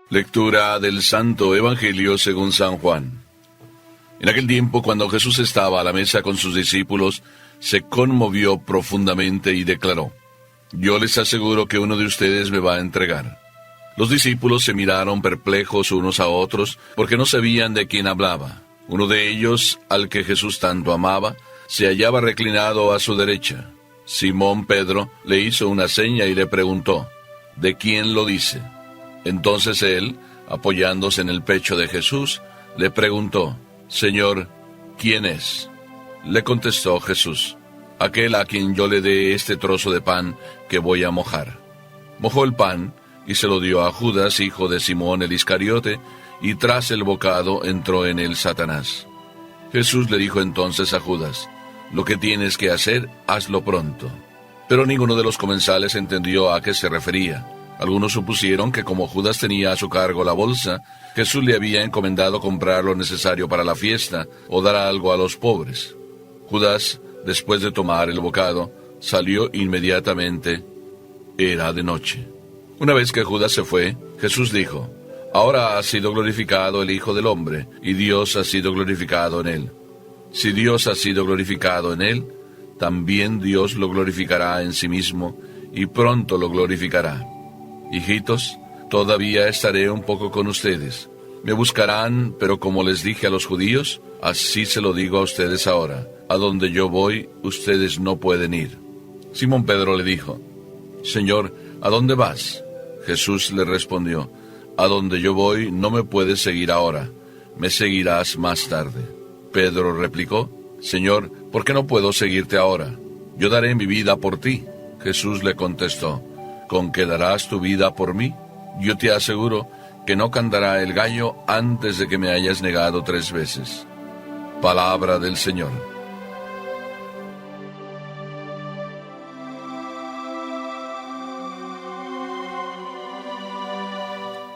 Lectura del Santo Evangelio según San Juan. En aquel tiempo, cuando Jesús estaba a la mesa con sus discípulos, se conmovió profundamente y declaró: Yo les aseguro que uno de ustedes me va a entregar. Los discípulos se miraron perplejos unos a otros, porque no sabían de quién hablaba. Uno de ellos, al que Jesús tanto amaba, se hallaba reclinado a su derecha. Simón Pedro le hizo una seña y le preguntó: ¿De quién lo dice? Entonces él, apoyándose en el pecho de Jesús, le preguntó: Señor, ¿quién es? Le contestó Jesús: aquel a quien yo le dé este trozo de pan que voy a mojar. Mojó el pan y se lo dio a Judas, hijo de Simón el Iscariote, y tras el bocado entró en él Satanás. Jesús le dijo entonces a Judas: lo que tienes que hacer, hazlo pronto. Pero ninguno de los comensales entendió a qué se refería. Algunos supusieron que como Judas tenía a su cargo la bolsa, Jesús le había encomendado comprar lo necesario para la fiesta o dar algo a los pobres. Judas, después de tomar el bocado, salió inmediatamente. Era de noche. Una vez que Judas se fue, Jesús dijo: ahora ha sido glorificado el Hijo del Hombre, y Dios ha sido glorificado en él. Si Dios ha sido glorificado en él, también Dios lo glorificará en sí mismo, y pronto lo glorificará. Hijitos, todavía estaré un poco con ustedes. Me buscarán, pero como les dije a los judíos, así se lo digo a ustedes ahora: a donde yo voy, ustedes no pueden ir. Simón Pedro le dijo: Señor, ¿a dónde vas? Jesús le respondió: a donde yo voy no me puedes seguir ahora, me seguirás más tarde. Pedro replicó: Señor, ¿por qué no puedo seguirte ahora? Yo daré mi vida por ti. Jesús le contestó: ¿con qué darás tu vida por mí? Yo te aseguro que no cantará el gallo antes de que me hayas negado 3 veces. Palabra del Señor.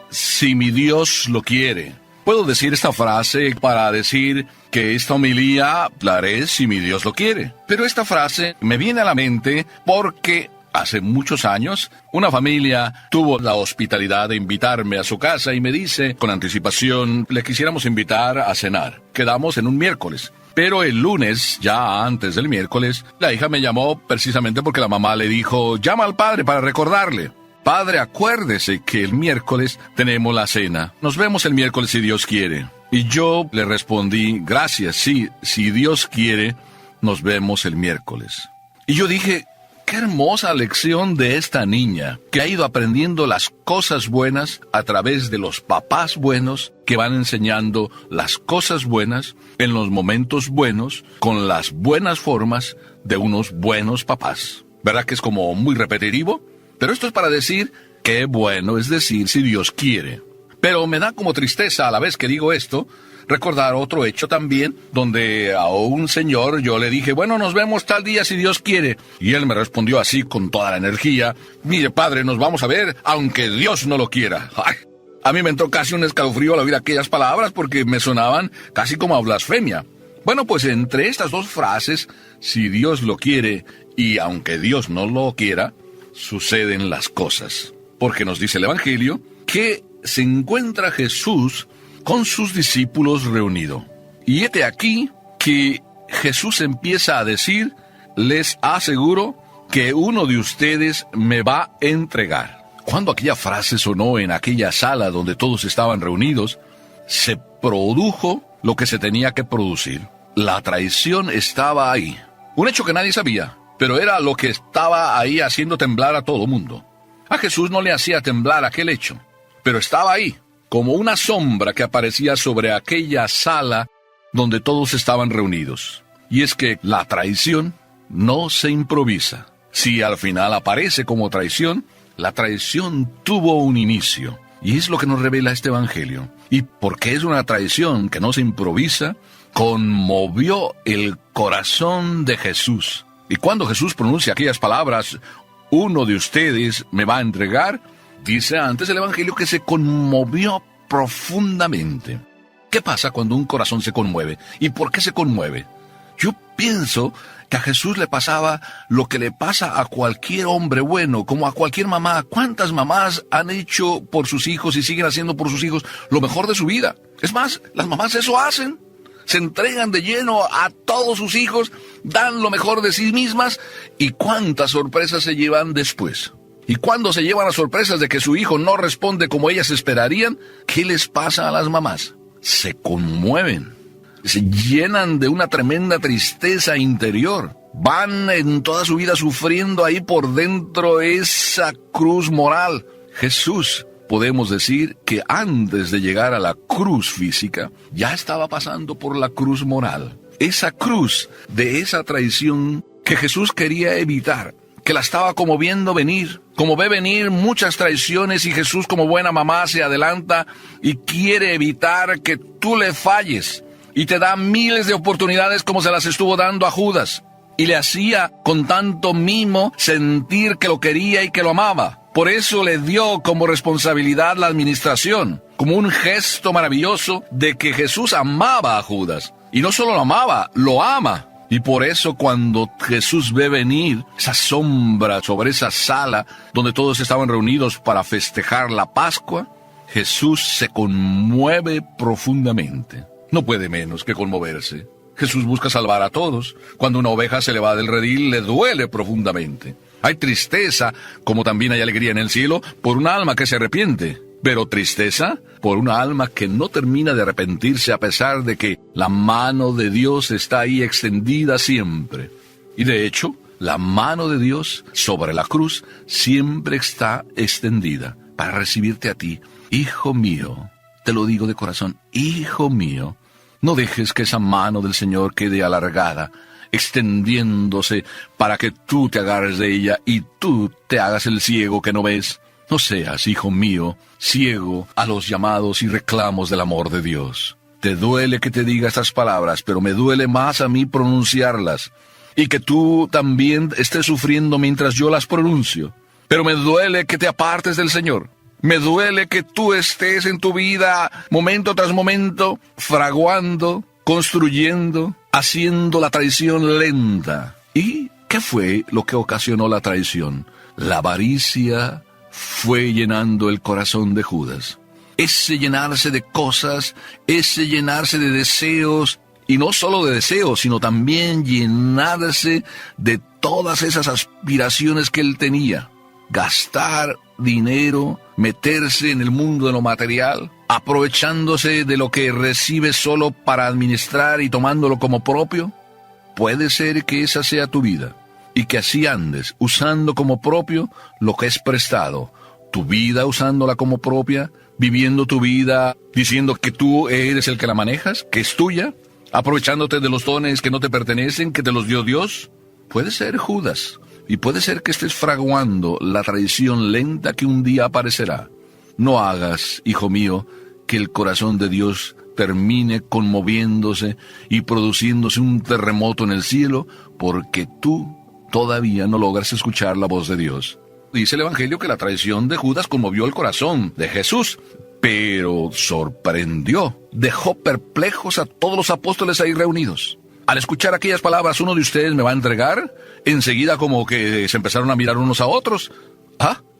Si mi Dios lo quiere. Puedo decir esta frase para decir que esta homilía la haré si mi Dios lo quiere. Pero esta frase me viene a la mente porque hace muchos años, una familia tuvo la hospitalidad de invitarme a su casa y me dice con anticipación: le quisiéramos invitar a cenar. Quedamos en un miércoles. Pero el lunes, ya antes del miércoles, la hija me llamó precisamente porque la mamá le dijo: llama al padre para recordarle. Padre, acuérdese que el miércoles tenemos la cena. Nos vemos el miércoles si Dios quiere. Y yo le respondí: gracias, sí, si Dios quiere, nos vemos el miércoles. Y yo dije: qué hermosa lección de esta niña, que ha ido aprendiendo las cosas buenas a través de los papás buenos, que van enseñando las cosas buenas en los momentos buenos, con las buenas formas de unos buenos papás. ¿Verdad que es como muy repetitivo? Pero esto es para decir qué bueno es decir si Dios quiere. Pero me da como tristeza a la vez que digo esto, recordar otro hecho también, donde a un señor yo le dije: bueno, nos vemos tal día si Dios quiere. Y él me respondió así con toda la energía: mire, padre, nos vamos a ver aunque Dios no lo quiera. ¡Ay! A mí me entró casi un escalofrío al oír aquellas palabras porque me sonaban casi como a blasfemia. Bueno, pues entre estas dos frases, si Dios lo quiere y aunque Dios no lo quiera, suceden las cosas. Porque nos dice el Evangelio que se encuentra Jesús con sus discípulos reunido. Y hete aquí que Jesús empieza a decir: les aseguro que uno de ustedes me va a entregar. Cuando aquella frase sonó en aquella sala donde todos estaban reunidos, se produjo lo que se tenía que producir. La traición estaba ahí. Un hecho que nadie sabía, pero era lo que estaba ahí haciendo temblar a todo mundo. A Jesús no le hacía temblar aquel hecho, pero estaba ahí, como una sombra que aparecía sobre aquella sala donde todos estaban reunidos. Y es que la traición no se improvisa. Si al final aparece como traición, la traición tuvo un inicio. Y es lo que nos revela este Evangelio. Y porque es una traición que no se improvisa, conmovió el corazón de Jesús. Y cuando Jesús pronuncia aquellas palabras: uno de ustedes me va a entregar, dice antes el Evangelio que se conmovió profundamente. ¿Qué pasa cuando un corazón se conmueve? ¿Y por qué se conmueve? Yo pienso que a Jesús le pasaba lo que le pasa a cualquier hombre bueno, como a cualquier mamá. ¿Cuántas mamás han hecho por sus hijos y siguen haciendo por sus hijos lo mejor de su vida? Es más, las mamás eso hacen. Se entregan de lleno a todos sus hijos, dan lo mejor de sí mismas, y cuántas sorpresas se llevan después. Y cuando se llevan las sorpresas de que su hijo no responde como ellas esperarían, ¿qué les pasa a las mamás? Se conmueven, se llenan de una tremenda tristeza interior. Van en toda su vida sufriendo ahí por dentro esa cruz moral. Jesús, podemos decir que antes de llegar a la cruz física, ya estaba pasando por la cruz moral. Esa cruz de esa traición que Jesús quería evitar, que la estaba como viendo venir, como ve venir muchas traiciones, y Jesús como buena mamá se adelanta y quiere evitar que tú le falles, y te da miles de oportunidades como se las estuvo dando a Judas, y le hacía con tanto mimo sentir que lo quería y que lo amaba. Por eso le dio como responsabilidad la administración, como un gesto maravilloso de que Jesús amaba a Judas. Y no solo lo amaba, lo ama. Y por eso cuando Jesús ve venir esa sombra sobre esa sala donde todos estaban reunidos para festejar la Pascua, Jesús se conmueve profundamente. No puede menos que conmoverse. Jesús busca salvar a todos. Cuando una oveja se le va del redil, le duele profundamente. Hay tristeza, como también hay alegría en el cielo, por un alma que se arrepiente. Pero tristeza por una alma que no termina de arrepentirse a pesar de que la mano de Dios está ahí extendida siempre. Y de hecho, la mano de Dios sobre la cruz siempre está extendida para recibirte a ti. Hijo mío, te lo digo de corazón, hijo mío, no dejes que esa mano del Señor quede alargada, extendiéndose para que tú te agarres de ella y tú te hagas el ciego que no ves. No seas, hijo mío, ciego a los llamados y reclamos del amor de Dios. Te duele que te diga estas palabras, pero me duele más a mí pronunciarlas, y que tú también estés sufriendo mientras yo las pronuncio. Pero me duele que te apartes del Señor. Me duele que tú estés en tu vida, momento tras momento, fraguando, construyendo, haciendo la traición lenta. ¿Y qué fue lo que ocasionó la traición? La avaricia fue llenando el corazón de Judas. Ese llenarse de cosas, ese llenarse de deseos, y no solo de deseos, sino también llenarse de todas esas aspiraciones que él tenía. Gastar dinero, meterse en el mundo de lo material, aprovechándose de lo que recibe solo para administrar y tomándolo como propio. Puede ser que esa sea tu vida, y que así andes, usando como propio lo que es prestado, tu vida usándola como propia, viviendo tu vida diciendo que tú eres el que la manejas, que es tuya, aprovechándote de los dones que no te pertenecen, que te los dio Dios. Puede ser Judas, y puede ser que estés fraguando la traición lenta que un día aparecerá. No hagas, hijo mío, que el corazón de Dios termine conmoviéndose y produciéndose un terremoto en el cielo, porque tú todavía no logras escuchar la voz de Dios. Dice el Evangelio que la traición de Judas conmovió el corazón de Jesús, pero sorprendió, dejó perplejos a todos los apóstoles ahí reunidos. Al escuchar aquellas palabras, uno de ustedes me va a entregar, enseguida como que se empezaron a mirar unos a otros.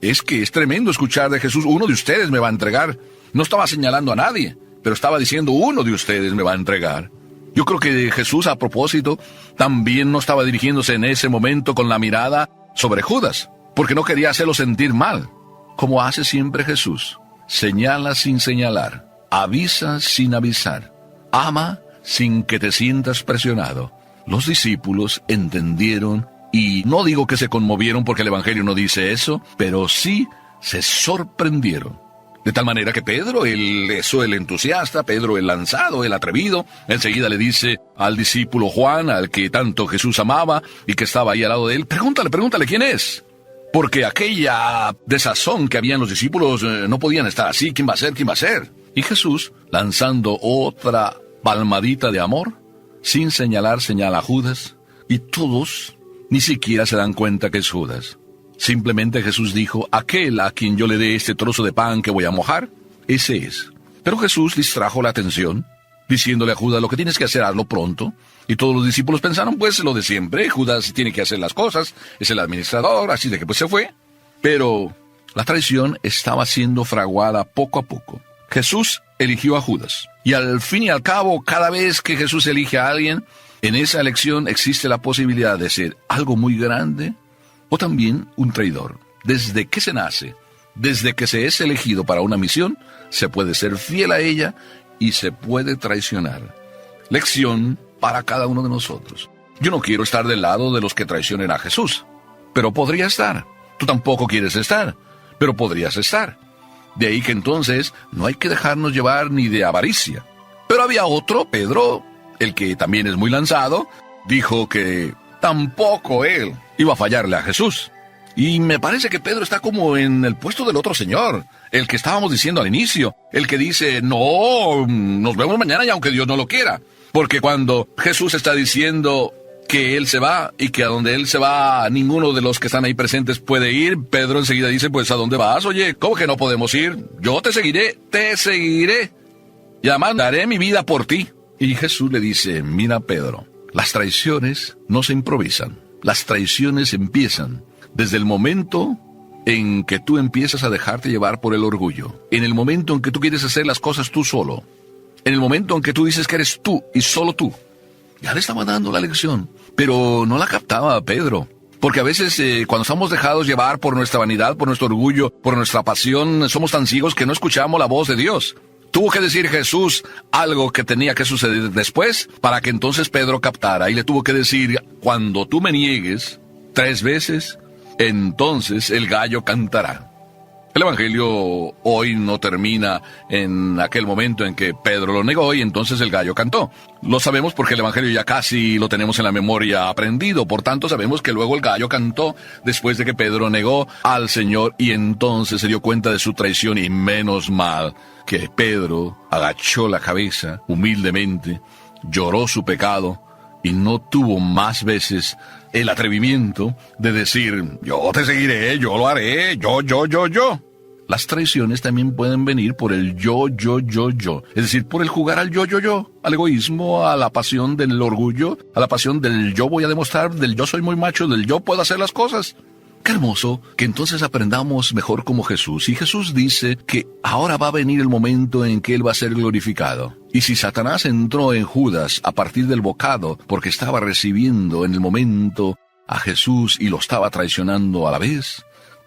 Es que es tremendo escuchar de Jesús, uno de ustedes me va a entregar. No estaba señalando a nadie, pero estaba diciendo uno de ustedes me va a entregar. Yo creo que Jesús, a propósito, también no estaba dirigiéndose en ese momento con la mirada sobre Judas, porque no quería hacerlo sentir mal, como hace siempre Jesús. Señala sin señalar, avisa sin avisar, ama sin que te sientas presionado. Los discípulos entendieron, y no digo que se conmovieron porque el Evangelio no dice eso, pero sí se sorprendieron. De tal manera que Pedro, el entusiasta, Pedro el lanzado, el atrevido, enseguida le dice al discípulo Juan, al que tanto Jesús amaba y que estaba ahí al lado de él, pregúntale quién es. Porque aquella desazón que había en los discípulos no podían estar así. ¿Quién va a ser? Y Jesús, lanzando otra palmadita de amor, sin señalar, señala a Judas, y todos ni siquiera se dan cuenta que es Judas. Simplemente Jesús dijo, aquel a quien yo le dé este trozo de pan que voy a mojar, ese es. Pero Jesús distrajo la atención, diciéndole a Judas, lo que tienes que hacer, hazlo pronto. Y todos los discípulos pensaron, pues, lo de siempre. Judas tiene que hacer las cosas, es el administrador, así de que pues se fue. Pero la traición estaba siendo fraguada poco a poco. Jesús eligió a Judas. Y al fin y al cabo, cada vez que Jesús elige a alguien, en esa elección existe la posibilidad de ser algo muy grande o también un traidor. Desde que se nace, desde que se es elegido para una misión, se puede ser fiel a ella y se puede traicionar. Lección para cada uno de nosotros. Yo no quiero estar del lado de los que traicionen a Jesús, pero podría estar. Tú tampoco quieres estar, pero podrías estar. De ahí que entonces no hay que dejarnos llevar ni de avaricia. Pero había otro, Pedro, el que también es muy lanzado, dijo que tampoco él iba a fallarle a Jesús. Y me parece que Pedro está como en el puesto del otro señor, el que estábamos diciendo al inicio, el que dice, no, nos vemos mañana y aunque Dios no lo quiera. Porque cuando Jesús está diciendo que Él se va y que a donde Él se va ninguno de los que están ahí presentes puede ir, Pedro enseguida dice, pues ¿a dónde vas? Oye, ¿cómo que no podemos ir? Yo te seguiré y además daré mi vida por ti. Y Jesús le dice, mira Pedro, las traiciones no se improvisan, las traiciones empiezan desde el momento en que tú empiezas a dejarte llevar por el orgullo, en el momento en que tú quieres hacer las cosas tú solo, en el momento en que tú dices que eres tú y solo tú. Ya le estaba dando la lección, pero no la captaba Pedro. Porque a veces cuando estamos dejados llevar por nuestra vanidad, por nuestro orgullo, por nuestra pasión, somos tan ciegos que no escuchamos la voz de Dios. Tuvo que decir Jesús algo que tenía que suceder después para que entonces Pedro captara. Y le tuvo que decir, cuando tú me niegues 3 veces, entonces el gallo cantará. El Evangelio hoy no termina en aquel momento en que Pedro lo negó y entonces el gallo cantó. Lo sabemos porque el Evangelio ya casi lo tenemos en la memoria aprendido. Por tanto, sabemos que luego el gallo cantó después de que Pedro negó al Señor y entonces se dio cuenta de su traición y menos mal que Pedro agachó la cabeza humildemente, lloró su pecado y no tuvo más veces el atrevimiento de decir, yo te seguiré, yo lo haré, yo. Las traiciones también pueden venir por el yo. Es decir, por el jugar al yo, al egoísmo, a la pasión del orgullo, a la pasión del yo voy a demostrar, del yo soy muy macho, del yo puedo hacer las cosas. Qué hermoso que entonces aprendamos mejor como Jesús. Y Jesús dice que ahora va a venir el momento en que Él va a ser glorificado. Y si Satanás entró en Judas a partir del bocado porque estaba recibiendo en el momento a Jesús y lo estaba traicionando a la vez,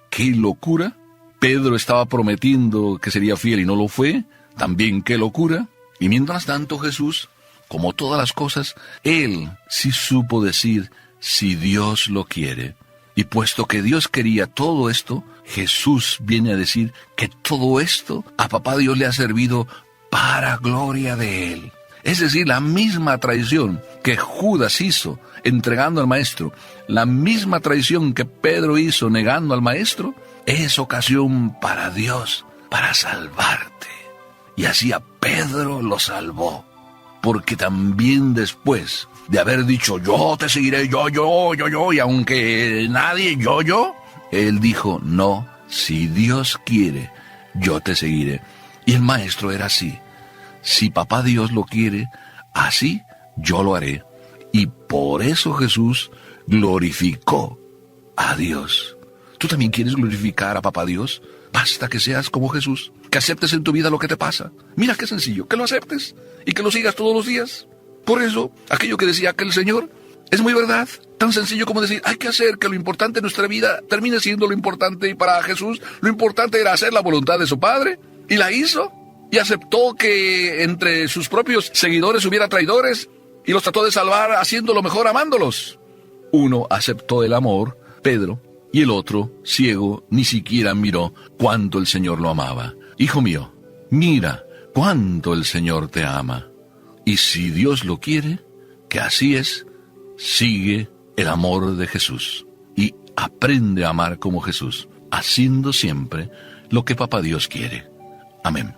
¡qué locura! Pedro estaba prometiendo que sería fiel y no lo fue, también qué locura. Y mientras tanto Jesús, como todas las cosas, Él sí supo decir, si Dios lo quiere. Y puesto que Dios quería todo esto, Jesús viene a decir que todo esto a Papá Dios le ha servido para gloria de Él. Es decir, la misma traición que Judas hizo entregando al Maestro, la misma traición que Pedro hizo negando al Maestro, es ocasión para Dios, para salvarte. Y así a Pedro lo salvó, porque también después de haber dicho, yo te seguiré, yo, y aunque nadie, yo, él dijo, no, si Dios quiere, yo te seguiré. Y el Maestro era así, si Papá Dios lo quiere, así yo lo haré. Y por eso Jesús glorificó a Dios. ¿Tú también quieres glorificar a Papá Dios? Basta que seas como Jesús, que aceptes en tu vida lo que te pasa. Mira qué sencillo, que lo aceptes y que lo sigas todos los días. Por eso, aquello que decía aquel señor es muy verdad. Tan sencillo como decir, hay que hacer que lo importante en nuestra vida termine siendo lo importante. Y para Jesús, lo importante era hacer la voluntad de su Padre. Y la hizo. Y aceptó que entre sus propios seguidores hubiera traidores. Y los trató de salvar haciéndolo mejor, amándolos. Uno aceptó el amor, Pedro, y el otro, ciego, ni siquiera miró cuánto el Señor lo amaba. Hijo mío, mira cuánto el Señor te ama. Y si Dios lo quiere, que así es, sigue el amor de Jesús. Y aprende a amar como Jesús, haciendo siempre lo que Papá Dios quiere. Amén.